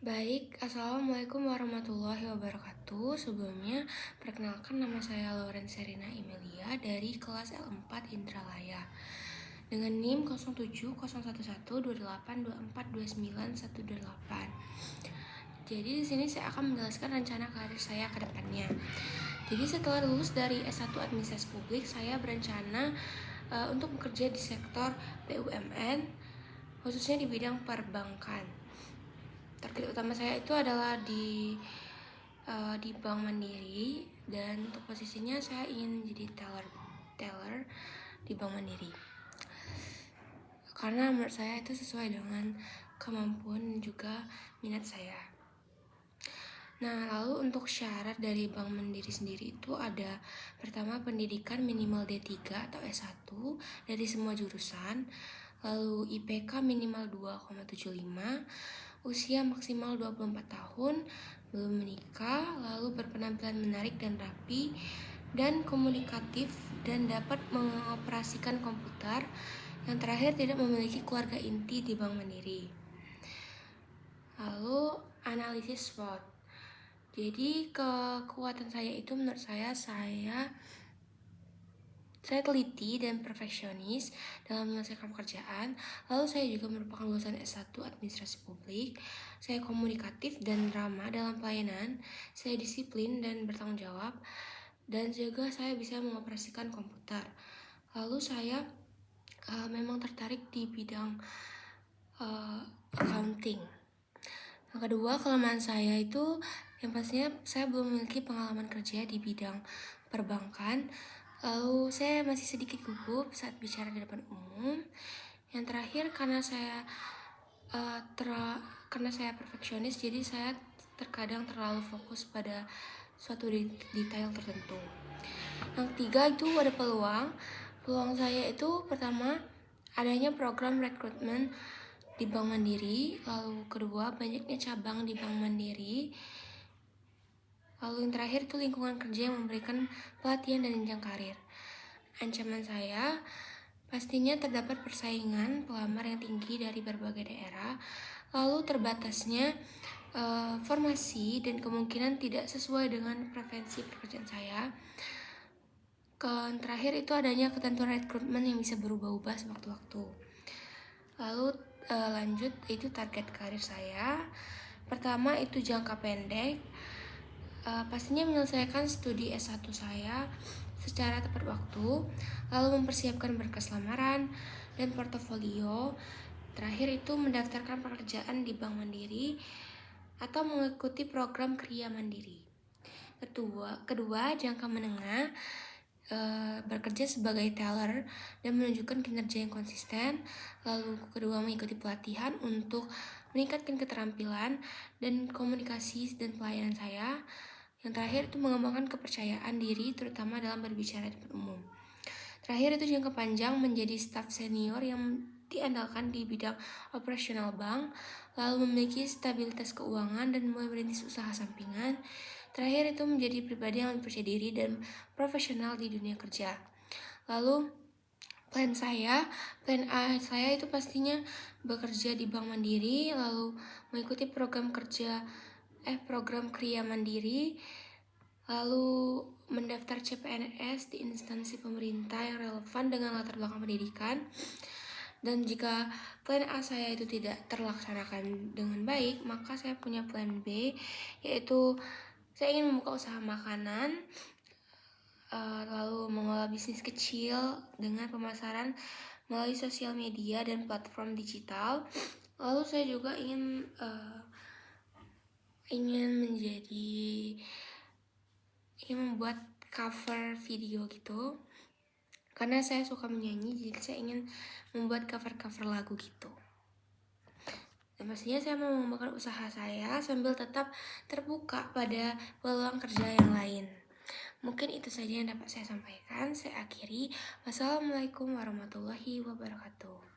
Baik, Assalamualaikum warahmatullahi wabarakatuh. Sebelumnya, perkenalkan nama saya Lauren Serina Emilia dari kelas L4 Indralaya dengan NIM 07011282842918. Jadi di sini saya akan menjelaskan rencana karir saya ke depannya. Jadi setelah lulus dari S1 Administrasi Publik, saya berencana untuk bekerja di sektor BUMN, khususnya di bidang perbankan. Target utama saya itu adalah di Bank Mandiri, dan untuk posisinya saya ingin jadi teller di Bank Mandiri karena menurut saya itu sesuai dengan kemampuan dan juga minat saya. Nah, lalu untuk syarat dari Bank Mandiri sendiri itu ada pertama pendidikan minimal D3 atau S1 dari semua jurusan, lalu IPK minimal 2,75, usia maksimal 24 tahun, belum menikah, lalu berpenampilan menarik dan rapi, dan komunikatif, dan dapat mengoperasikan komputer. Yang terakhir, tidak memiliki keluarga inti di Bank Mandiri. Lalu analisis SWOT. Jadi kekuatan saya itu menurut saya teliti dan perfeksionis dalam menyelesaikan pekerjaan. Lalu saya juga merupakan lulusan S1 Administrasi Publik. Saya komunikatif dan ramah dalam pelayanan. Saya disiplin dan bertanggung jawab. Dan juga saya bisa mengoperasikan komputer. Lalu saya memang tertarik di bidang accounting. Yang kedua, kelemahan saya itu yang pastinya saya belum memiliki pengalaman kerja di bidang perbankan. Lalu saya masih sedikit gugup saat bicara di depan umum. Yang terakhir, karena saya perfeksionis, jadi saya terkadang terlalu fokus pada suatu detail tertentu. Yang ketiga itu ada peluang. Peluang saya itu pertama adanya program rekrutmen di Bank Mandiri, lalu kedua banyaknya cabang di Bank Mandiri, lalu yang terakhir itu lingkungan kerja yang memberikan pelatihan dan jenjang karir. Ancaman saya pastinya terdapat persaingan pelamar yang tinggi dari berbagai daerah, lalu terbatasnya formasi dan kemungkinan tidak sesuai dengan preferensi pekerjaan saya. Yang terakhir itu adanya ketentuan rekrutmen yang bisa berubah-ubah sewaktu-waktu. Lalu lanjut, itu target karir saya. Pertama itu jangka pendek, pastinya menyelesaikan studi S1 saya secara tepat waktu, lalu mempersiapkan berkas lamaran dan portofolio. Terakhir itu mendaftarkan pekerjaan di Bank Mandiri atau mengikuti program Kriya Mandiri. Kedua jangka menengah, bekerja sebagai teller dan menunjukkan kinerja yang konsisten. Lalu kedua, mengikuti pelatihan untuk meningkatkan keterampilan dan komunikasi dan pelayanan saya. Yang terakhir itu mengembangkan kepercayaan diri, terutama dalam berbicara di depan umum. Terakhir itu jangka panjang, menjadi staf senior yang diandalkan di bidang operasional bank, lalu memiliki stabilitas keuangan dan mulai merintis usaha sampingan. Terakhir itu menjadi pribadi yang lebih percaya diri dan profesional di dunia kerja. Lalu plan A saya itu pastinya bekerja di Bank Mandiri, lalu mengikuti program Kriya Mandiri, lalu mendaftar CPNS di instansi pemerintah yang relevan dengan latar belakang pendidikan. Dan jika plan A saya itu tidak terlaksanakan dengan baik, maka saya punya plan B, yaitu saya ingin membuka usaha makanan, lalu mengelola bisnis kecil dengan pemasaran melalui sosial media dan platform digital. Lalu saya juga ingin membuat cover video gitu, karena saya suka menyanyi, jadi saya ingin membuat cover lagu gitu. Dan pastinya saya mau mengembangkan usaha saya sambil tetap terbuka pada peluang kerja yang lain. Mungkin itu saja yang dapat saya sampaikan. Saya akhiri. Wassalamualaikum warahmatullahi wabarakatuh.